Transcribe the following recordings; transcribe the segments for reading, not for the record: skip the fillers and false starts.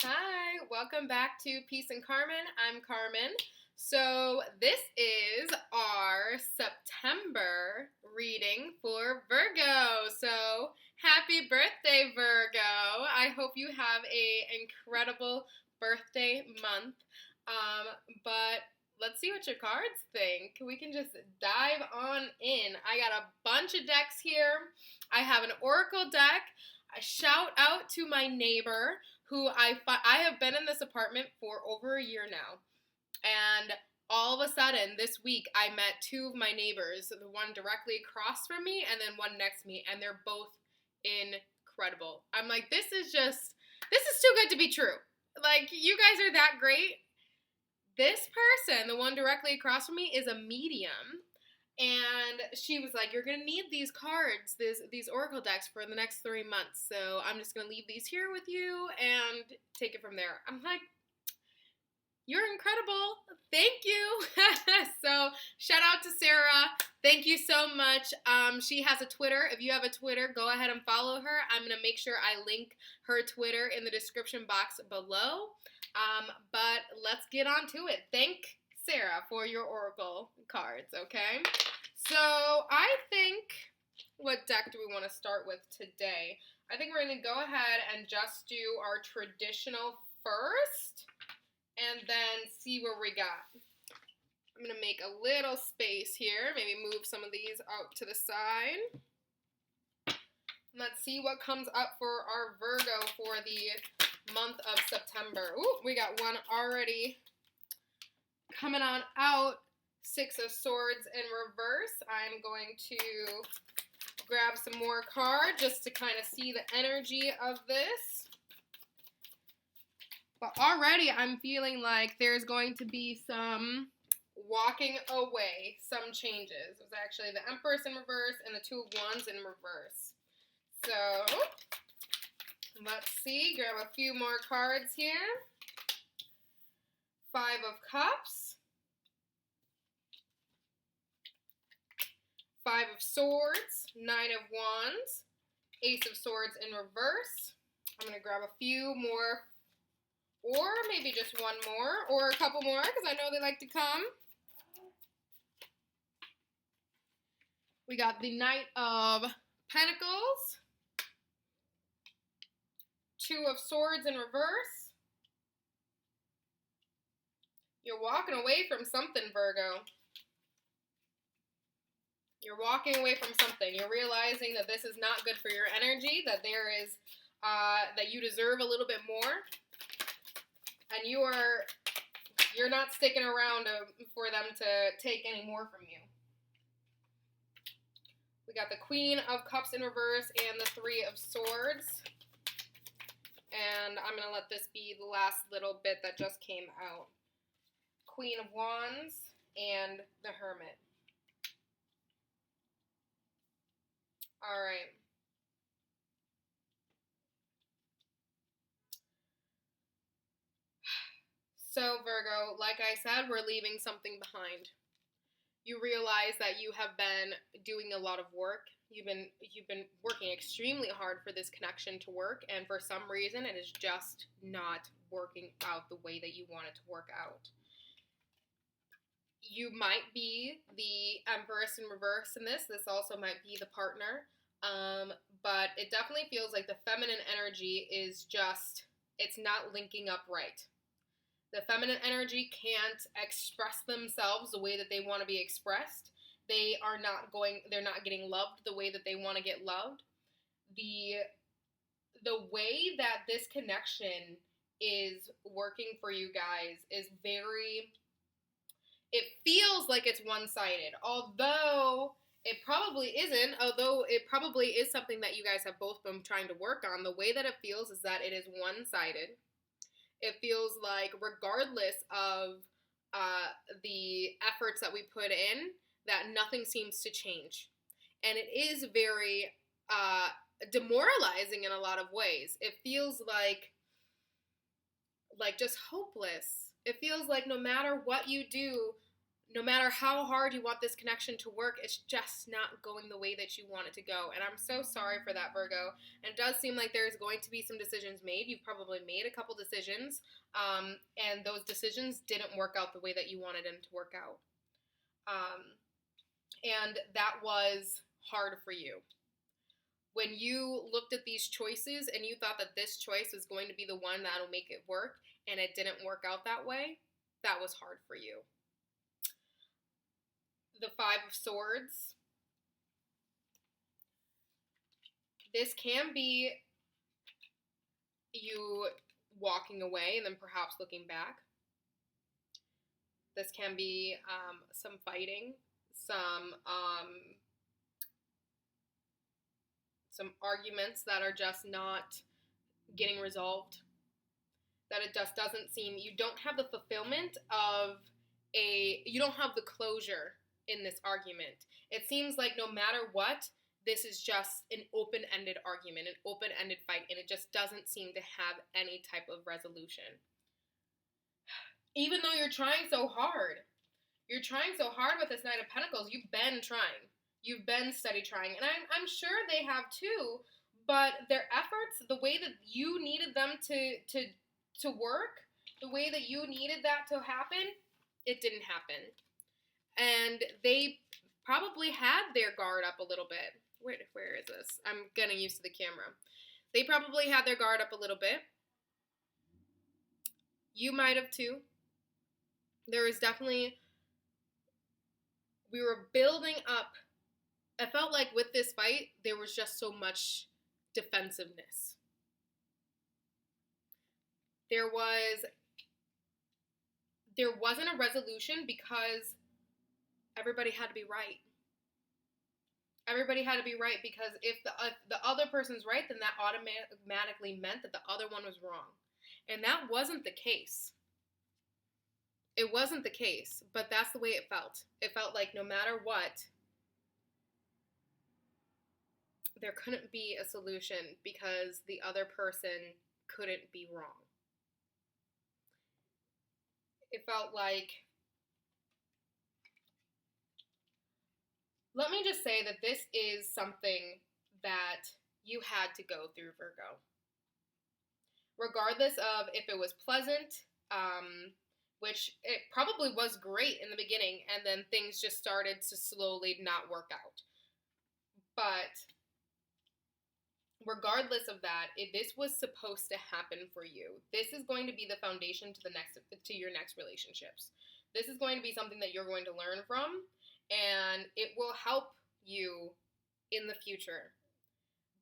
Hi, welcome back to Peace and Carmen. I'm Carmen. So, this is our September reading for Virgo. So, happy birthday, Virgo. I hope you have a incredible birthday month. Um, but let's see what your cards think. We can just dive on in. I got a bunch of decks here. I have an oracle deck. A shout out to my neighbor who I have been in this apartment for over a year now. And all of a sudden this week I met two of my neighbors, the one directly across from me and then one next to me, and they're both incredible. I'm like, this is too good to be true. Like, you guys are that great. This person, the one directly across from me, is a medium. And she was like, you're going to need these cards, these oracle decks for the next 3 months. So I'm just going to leave these here with you and take it from there. I'm like, you're incredible. Thank you. So shout out to Sarah. Thank you so much. She has a Twitter. If you have a Twitter, go ahead and follow her. I'm going to make sure I link her Twitter in the description box below. But let's get on to it. Thank Sarah for your oracle cards, okay? So I think, what deck do we want to start with today? I think we're going to go ahead and just do our traditional first and then see where we got. I'm going to make a little space here, maybe move some of these out to the side. Let's see what comes up for our Virgo for the month of September. Ooh, we got one already coming on out. Six of Swords in reverse. I'm going to grab some more cards just to kind of see the energy of this. But already I'm feeling like there's going to be some walking away, some changes. It was actually the Empress in reverse and the Two of Wands in reverse. So, let's see. Grab a few more cards here. Five of Cups. Five of Swords, Nine of Wands, Ace of Swords in reverse. I'm going to grab a few more, or maybe just one more, or a couple more, because I know they like to come. We got the Knight of Pentacles, Two of Swords in reverse. You're walking away from something, Virgo. You're walking away from something. You're realizing that this is not good for your energy, that there is, that you deserve a little bit more. And you're not sticking around for them to take any more from you. We got the Queen of Cups in reverse and the Three of Swords. And I'm going to let this be the last little bit that just came out. Queen of Wands and the Hermit. All right. So, Virgo, like I said, we're leaving something behind. You realize that you have been doing a lot of work. You've been working extremely hard for this connection to work, and for some reason it is just not working out the way that you want it to work out. You might be the Empress in reverse in this. This also might be the partner. But it definitely feels like the feminine energy is just, it's not linking up right. The feminine energy can't express themselves the way that they want to be expressed. They're not getting loved the way that they want to get loved. The way that this connection is working for you guys is it feels like it's one-sided, although it probably isn't, although it probably is something that you guys have both been trying to work on. The way that it feels is that it is one-sided. It feels like regardless of the efforts that we put in, that nothing seems to change. And it is very demoralizing in a lot of ways. It feels like just hopeless. It feels like no matter what you do, no matter how hard you want this connection to work, it's just not going the way that you want it to go. And I'm so sorry for that, Virgo. And it does seem like there's going to be some decisions made. You've probably made a couple decisions, and those decisions didn't work out the way that you wanted them to work out. And that was hard for you. When you looked at these choices and you thought that this choice was going to be the one that'll make it work, and it didn't work out that way, that was hard for you. The Five of Swords. This can be you walking away and then perhaps looking back. This can be some fighting, some arguments that are just not getting resolved. That it just doesn't seem, you don't have the fulfillment of you don't have the closure in this argument. It seems like no matter what, this is just an open-ended argument, an open-ended fight, and it just doesn't seem to have any type of resolution. Even though you're trying so hard. You're trying so hard with this Knight of Pentacles. You've been trying. You've been steady trying. And I'm sure they have too, but their efforts, the way that you needed them to work, the way that you needed that to happen, it didn't happen. And they probably had their guard up a little bit. Where is this? I'm getting used to the camera. They probably had their guard up a little bit. You might have too. There was definitely, we were building up. I felt like with this fight, there was just so much defensiveness. There wasn't a resolution because everybody had to be right. Everybody had to be right because if the other person's right, then that automatically meant that the other one was wrong. And that wasn't the case. It wasn't the case, but that's the way it felt. It felt like no matter what, there couldn't be a solution because the other person couldn't be wrong. It felt like, let me just say that this is something that you had to go through, Virgo. Regardless of if it was pleasant, which it probably was great in the beginning, and then things just started to slowly not work out. But regardless of that, this was supposed to happen for you. This is going to be the foundation to your next relationships. This is going to be something that you're going to learn from, and it will help you in the future.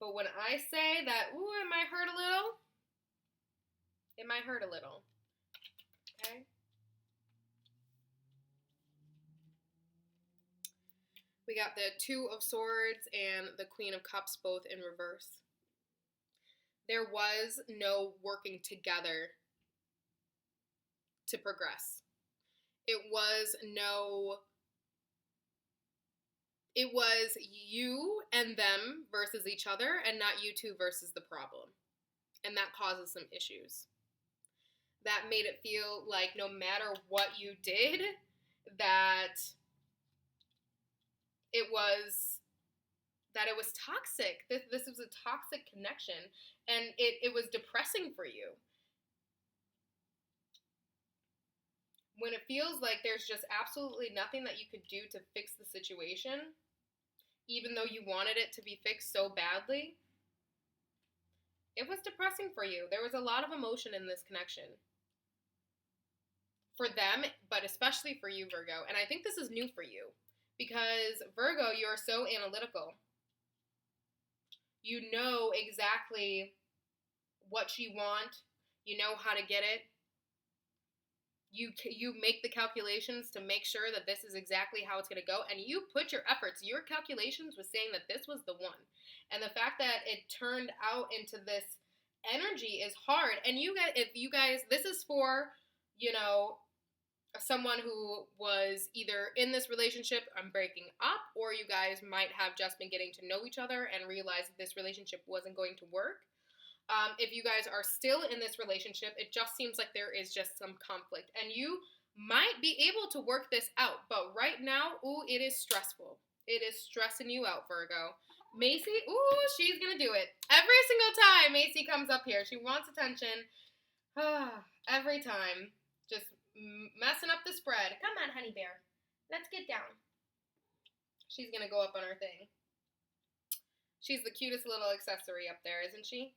But when I say that, ooh, it might hurt a little, it might hurt a little. Okay? We got the Two of Swords and the Queen of Cups both in reverse. There was no working together to progress. It was you and them versus each other, and not you two versus the problem. And that causes some issues. That made it feel like no matter what you did, that it was toxic. This was a toxic connection, and it was depressing for you. When it feels like there's just absolutely nothing that you could do to fix the situation, even though you wanted it to be fixed so badly, it was depressing for you. There was a lot of emotion in this connection. For them, but especially for you, Virgo. And I think this is new for you. Because, Virgo, you're so analytical. You know exactly what you want. You know how to get it. You make the calculations to make sure that this is exactly how it's going to go. And you put your efforts. Your calculations was saying that this was the one. And the fact that it turned out into this energy is hard. And this is for, someone who was either in this relationship and breaking up, or you guys might have just been getting to know each other and realized that this relationship wasn't going to work. If you guys are still in this relationship, it just seems like there is just some conflict. And you might be able to work this out. But right now, ooh, it is stressful. It is stressing you out, Virgo. Macy, ooh, she's going to do it. Every single time Macy comes up here, she wants attention. Every time. Just messing up the spread. Come on, honey bear. Let's get down. She's going to go up on her thing. She's the cutest little accessory up there, isn't she?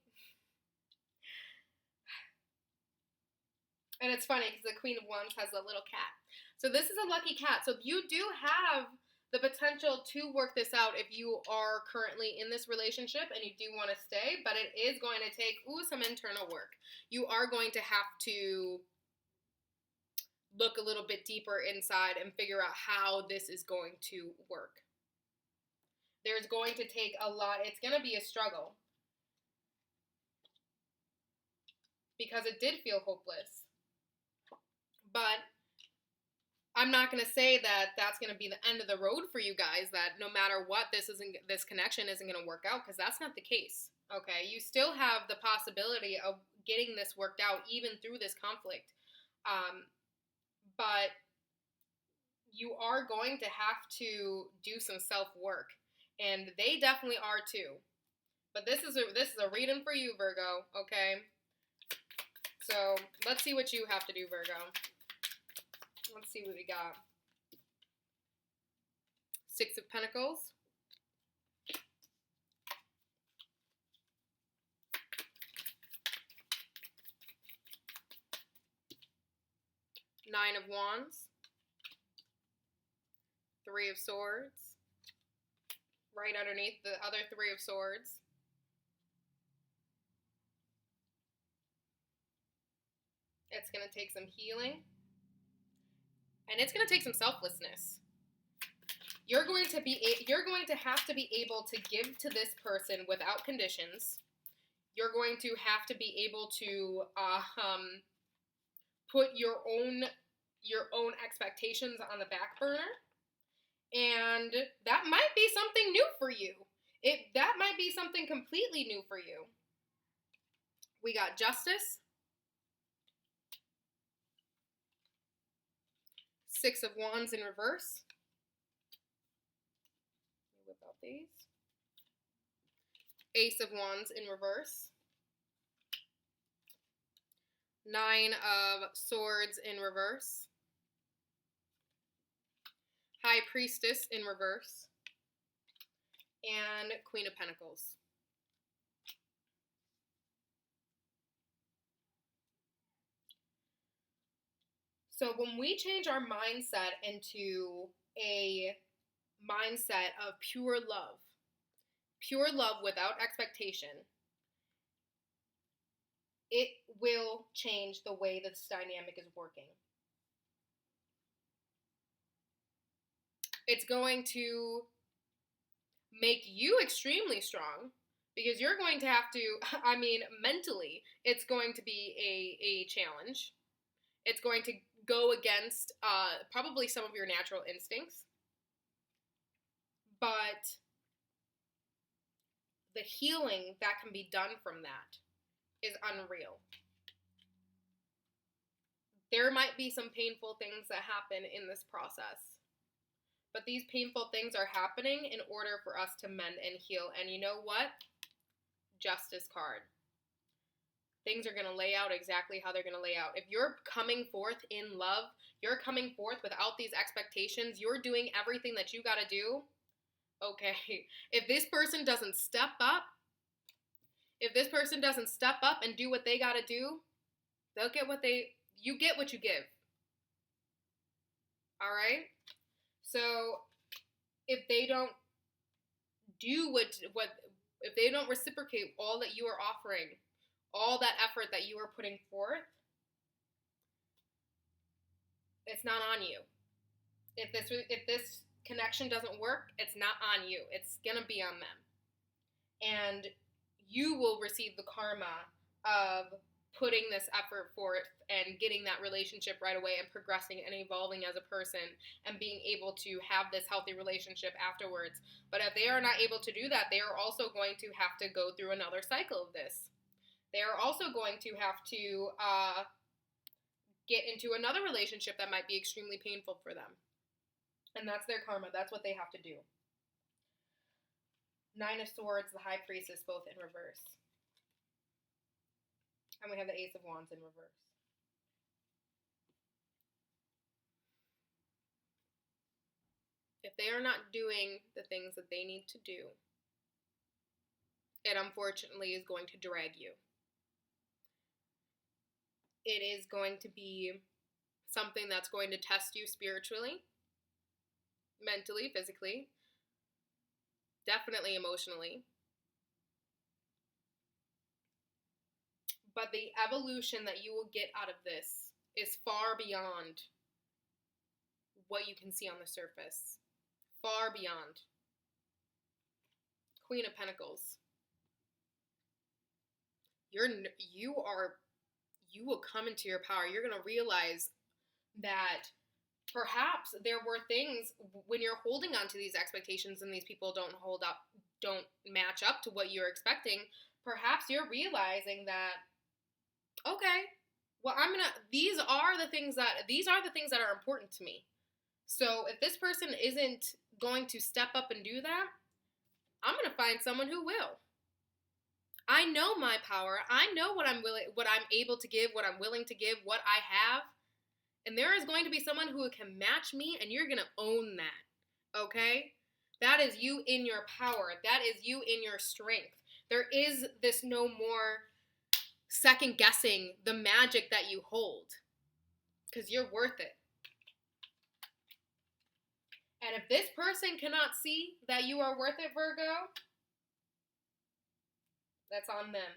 And it's funny because the Queen of Wands has a little cat. So this is a lucky cat. So you do have the potential to work this out if you are currently in this relationship and you do want to stay, but it is going to take, some internal work. You are going to have to look a little bit deeper inside and figure out how this is going to work. There's going to take a lot. It's going to be a struggle because it did feel hopeless. But I'm not going to say that that's going to be the end of the road for you guys, that no matter what, this connection isn't going to work out, because that's not the case. Okay? You still have the possibility of getting this worked out even through this conflict. But you are going to have to do some self-work. And they definitely are too. But this is a reading for you, Virgo, okay? So let's see what you have to do, Virgo. Let's see what we got. Six of Pentacles. Nine of Wands. Three of Swords. Right underneath the other Three of Swords. It's going to take some healing. And it's going to take some selflessness. You're going to have to be able to give to this person without conditions. You're going to have to be able to put your own expectations on the back burner. And that might be something new for you. That might be something completely new for you. We got Justice. Six of Wands in reverse. Let me whip out these. Ace of Wands in reverse. Nine of Swords in reverse. High Priestess in reverse. And Queen of Pentacles. So when we change our mindset into a mindset of pure love without expectation, it will change the way this dynamic is working. It's going to make you extremely strong because you're going to have to, mentally, it's going to be a challenge. It's going to go against probably some of your natural instincts. But the healing that can be done from that is unreal. There might be some painful things that happen in this process. But these painful things are happening in order for us to mend and heal. And you know what? Justice card. Things are going to lay out exactly how they're going to lay out. If you're coming forth in love, you're coming forth without these expectations, you're doing everything that you got to do, okay. If this person doesn't step up and do what they got to do, they'll get you get what you give. All right? So if they don't do if they don't reciprocate all that you are offering, all that effort that you are putting forth, it's not on you. If this connection doesn't work, it's not on you. It's gonna be on them. And you will receive the karma of putting this effort forth and getting that relationship right away and progressing and evolving as a person and being able to have this healthy relationship afterwards. But if they are not able to do that, they are also going to have to go through another cycle of this. They are also going to have to get into another relationship that might be extremely painful for them. And that's their karma. That's what they have to do. Nine of Swords, the High Priestess, both in reverse. And we have the Ace of Wands in reverse. If they are not doing the things that they need to do, it unfortunately is going to drag you. It is going to be something that's going to test you spiritually, mentally, physically, definitely emotionally. But the evolution that you will get out of this is far beyond what you can see on the surface. Far beyond. Queen of Pentacles. You will come into your power. You're going to realize that perhaps there were things when you're holding on to these expectations and these people don't match up to what you're expecting. Perhaps you're realizing that, okay, well, these are the things that are important to me. So if this person isn't going to step up and do that, I'm going to find someone who will. I know my power. I know what I'm able to give, what I'm willing to give, what I have. And there is going to be someone who can match me, and you're going to own that. Okay? That is you in your power. That is you in your strength. There is this no more second guessing the magic that you hold. Because you're worth it. And if this person cannot see that you are worth it, Virgo, that's on them.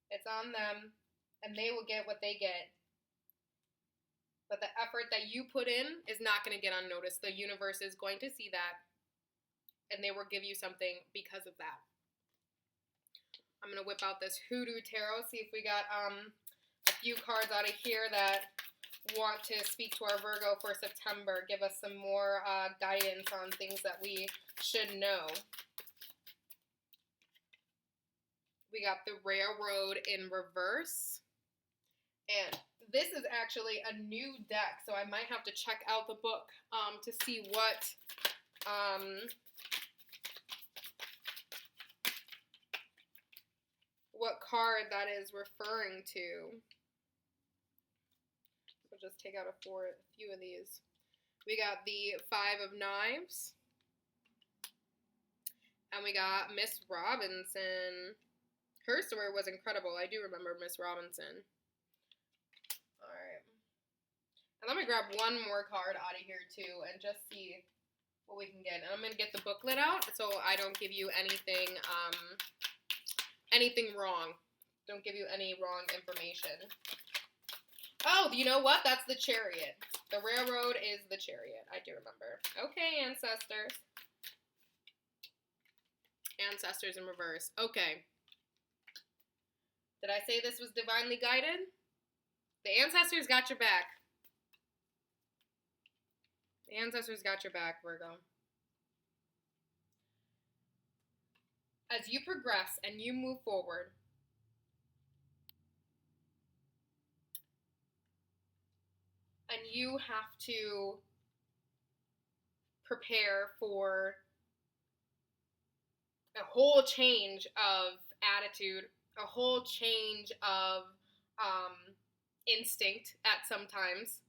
It's on them, and they will get what they get. But the effort that you put in is not going to get unnoticed. The universe is going to see that, and they will give you something because of that. I'm going to whip out this Hoodoo Tarot, see if we got a few cards out of here that want to speak to our Virgo for September. Give us some more guidance on things that we should know. We got the Railroad in reverse. And this is actually a new deck, so I might have to check out the book to see what card that is referring to. So just take out a few of these. We got the Five of Knives. And we got Miss Robinson. Her story was incredible. I do remember Miss Robinson. Alright. And let me grab one more card out of here, too, and just see what we can get. And I'm going to get the booklet out so I don't give you anything wrong. Don't give you any wrong information. Oh, you know what? That's the Chariot. The Railroad is the Chariot. I do remember. Okay, ancestors. Ancestors in reverse. Okay. Did I say this was divinely guided? The ancestors got your back. The ancestors got your back, Virgo. As you progress and you move forward, and you have to prepare for a whole change of attitude, a whole change of instinct at sometimes,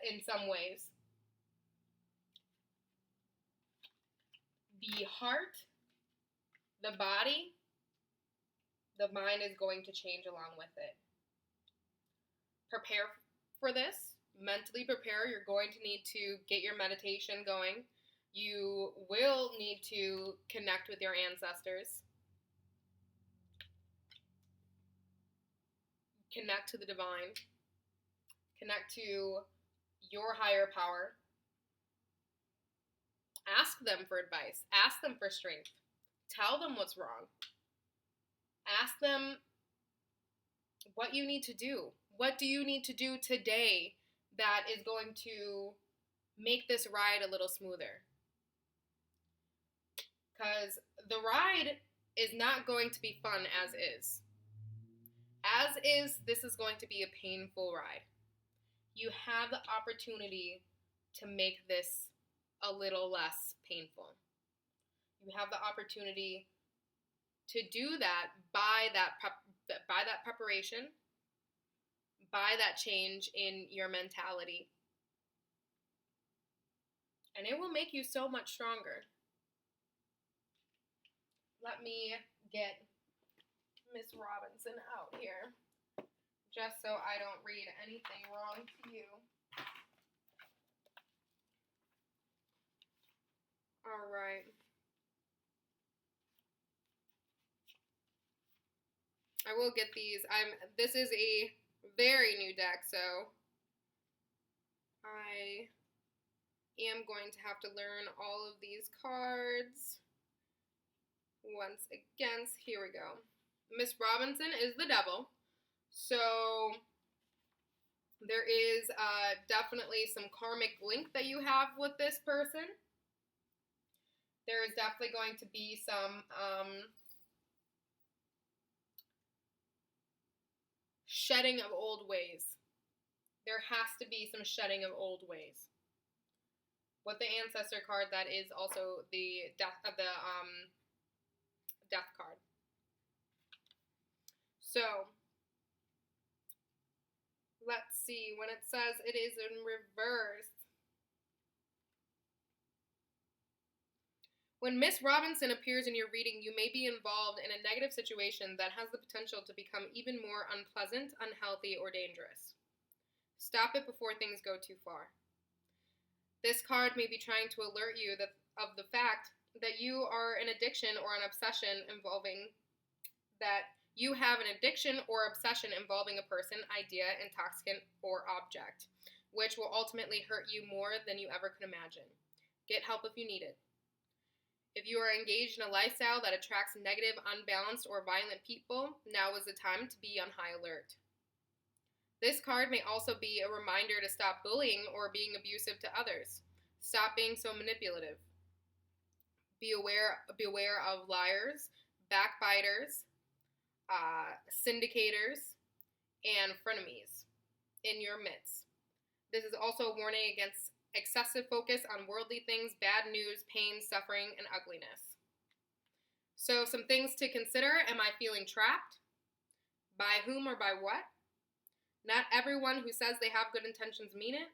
in some ways. The heart, the body, the mind is going to change along with it. Prepare for this. Mentally prepare. You're going to need to get your meditation going. You will need to connect with your ancestors. Connect to the divine. Connect to your higher power. Ask them for advice. Ask them for strength. Tell them what's wrong. Ask them what you need to do. What do you need to do today that is going to make this ride a little smoother? Because the ride is not going to be fun as is. As this is going to be a painful ride. You have the opportunity to make this a little less painful. You have the opportunity to do that by that preparation, by that change in your mentality. And it will make you so much stronger. Let me get Miss Robinson out here, just so I don't read anything wrong to you. All right. I will get these. This is a very new deck, so I am going to have to learn all of these cards once again. Here we go. Miss Robinson is the devil, so there is definitely some karmic link that you have with this person. There is definitely going to be some shedding of old ways. There has to be some shedding of old ways. With the ancestor card, that is also the death card. So let's see, when it says it is in reverse. When Miss Robinson appears in your reading, you may be involved in a negative situation that has the potential to become even more unpleasant, unhealthy, or dangerous. Stop it before things go too far. This card may be trying to alert you of the fact that you are an addiction or an obsession involving a person, idea, intoxicant, or object, which will ultimately hurt you more than you ever could imagine. Get help if you need it. If you are engaged in a lifestyle that attracts negative, unbalanced, or violent people, now is the time to be on high alert. This card may also be a reminder to stop bullying or being abusive to others. Stop being so manipulative. Be aware of liars, backbiters, syndicators, and frenemies in your midst. This is also a warning against excessive focus on worldly things, bad news, pain, suffering, and ugliness. So some things to consider. Am I feeling trapped? By whom or by what? Not everyone who says they have good intentions mean it.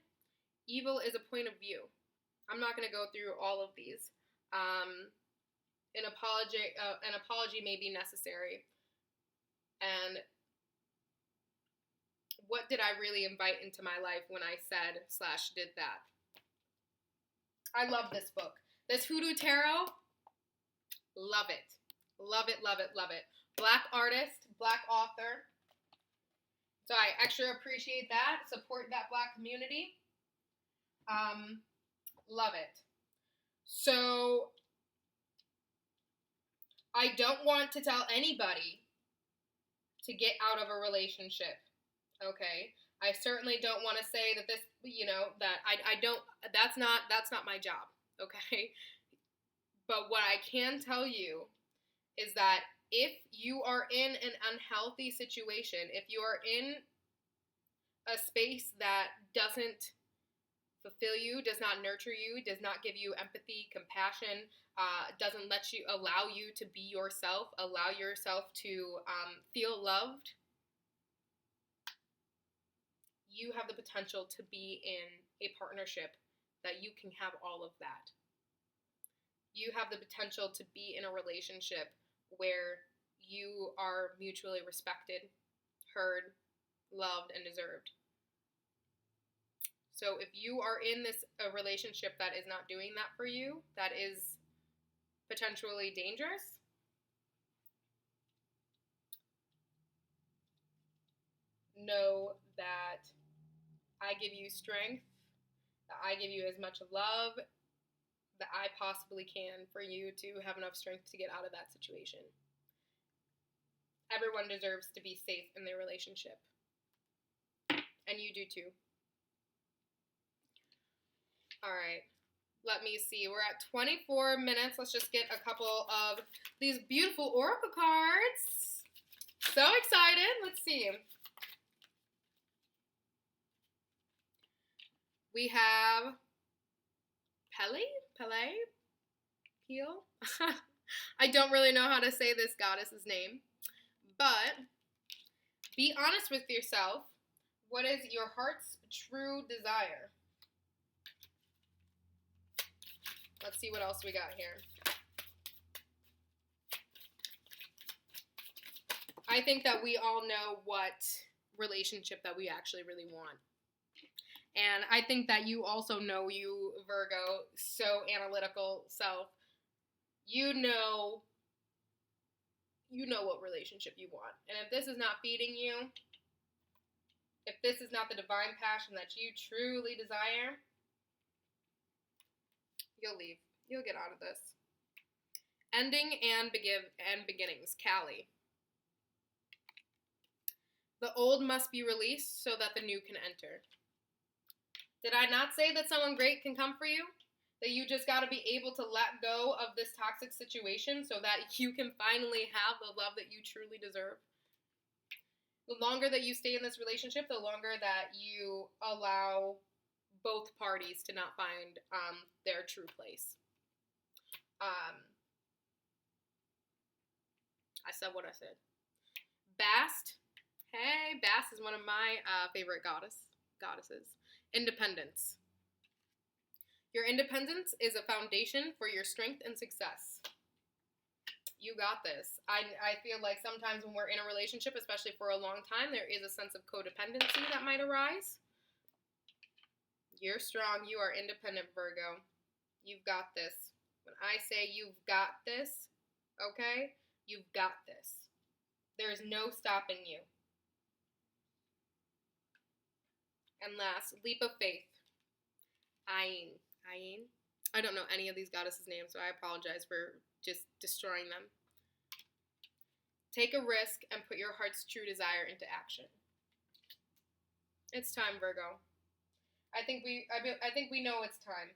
Evil is a point of view. I'm not going to go through all of these. An apology may be necessary. And what did I really invite into my life when I said / did that? I love this book. This Hoodoo Tarot, love it. Love it, love it, love it. Black artist, Black author. So I extra appreciate that. Support that Black community. Love it. So I don't want to tell anybody to get out of a relationship, okay? I certainly don't want to say that this, that I don't, that's not my job, okay? But what I can tell you is that if you are in an unhealthy situation, if you are in a space that doesn't fulfill you, does not nurture you, does not give you empathy, compassion, doesn't allow you to be yourself, allow yourself to feel loved, you have the potential to be in a partnership that you can have all of that. You have the potential to be in a relationship where you are mutually respected, heard, loved, and deserved. So if you are in a relationship that is not doing that for you, that is potentially dangerous, know that I give you strength, that I give you as much love that I possibly can for you to have enough strength to get out of that situation. Everyone deserves to be safe in their relationship. And you do too. All right. Let me see. We're at 24 minutes. Let's just get a couple of these beautiful oracle cards. So excited. Let's see. We have Pele? Peel? I don't really know how to say this goddess's name. But be honest with yourself. What is your heart's true desire? Let's see what else we got here. I think that we all know what relationship that we actually really want. And I think that you also know, you Virgo, so analytical self, you know what relationship you want. And if this is not feeding you, if this is not the divine passion that you truly desire, you'll leave. You'll get out of this. Ending and beginnings, Callie. The old must be released so that the new can enter. Did I not say that someone great can come for you? That you just got to be able to let go of this toxic situation so that you can finally have the love that you truly deserve? The longer that you stay in this relationship, the longer that you allow both parties to not find their true place. I said what I said. Bast. Hey, Bast is one of my favorite goddesses. Independence. Your independence is a foundation for your strength and success. You got this. I feel like sometimes when we're in a relationship, especially for a long time, there is a sense of codependency that might arise. You're strong. You are independent, Virgo. You've got this. When I say you've got this, okay? You've got this. There's no stopping you. And last, leap of faith. Ayin. I don't know any of these goddesses' names, so I apologize for just destroying them. Take a risk and put your heart's true desire into action. It's time, Virgo. I think we know it's time.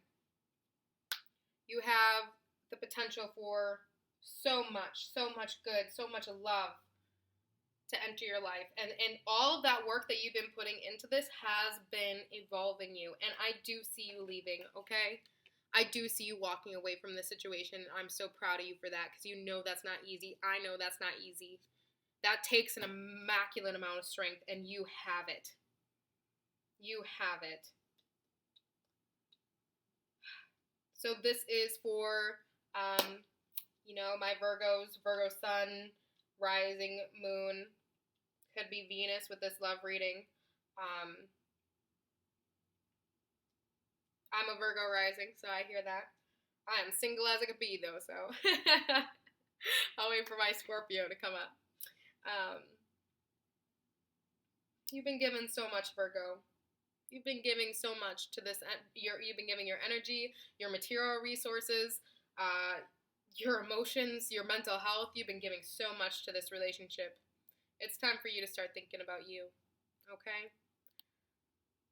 You have the potential for so much good, so much love to enter your life. And all of that work that you've been putting into this has been evolving you. And I do see you leaving, okay? I do see you walking away from this situation. I'm so proud of you for that because you know that's not easy. I know that's not easy. That takes an immaculate amount of strength, and you have it. You have it. So this is for, my Virgos, Virgo sun, rising, moon. Could be Venus with this love reading. I'm a Virgo rising, so I hear that. I am single as I could be, though, so I'll wait for my Scorpio to come up. You've been given so much, Virgo. You've been giving so much to this. You've been giving your energy, your material resources, your emotions, your mental health. You've been giving so much to this relationship. It's time for you to start thinking about you, okay?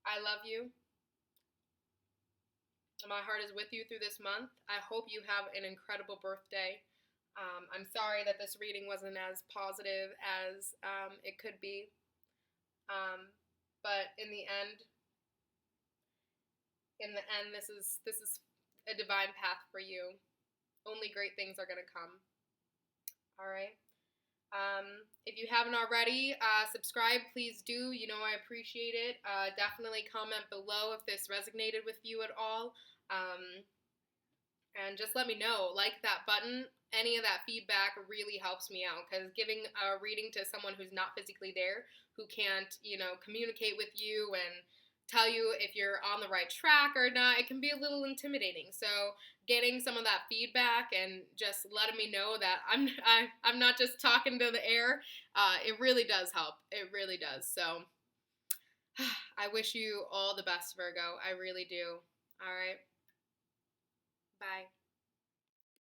I love you. My heart is with you through this month. I hope you have an incredible birthday. I'm sorry that this reading wasn't as positive as it could be. But in the end, this is a divine path for you. Only great things are going to come. All right? If you haven't already, subscribe, please do. You know I appreciate it. Definitely comment below if this resonated with you at all. And just let me know. Like that button. Any of that feedback really helps me out, because giving a reading to someone who's not physically there, who can't, communicate with you and tell you if you're on the right track or not, it can be a little intimidating. So getting some of that feedback and just letting me know that I'm not just talking to the air, it really does help. It really does. So I wish you all the best, Virgo. I really do. All right. Bye.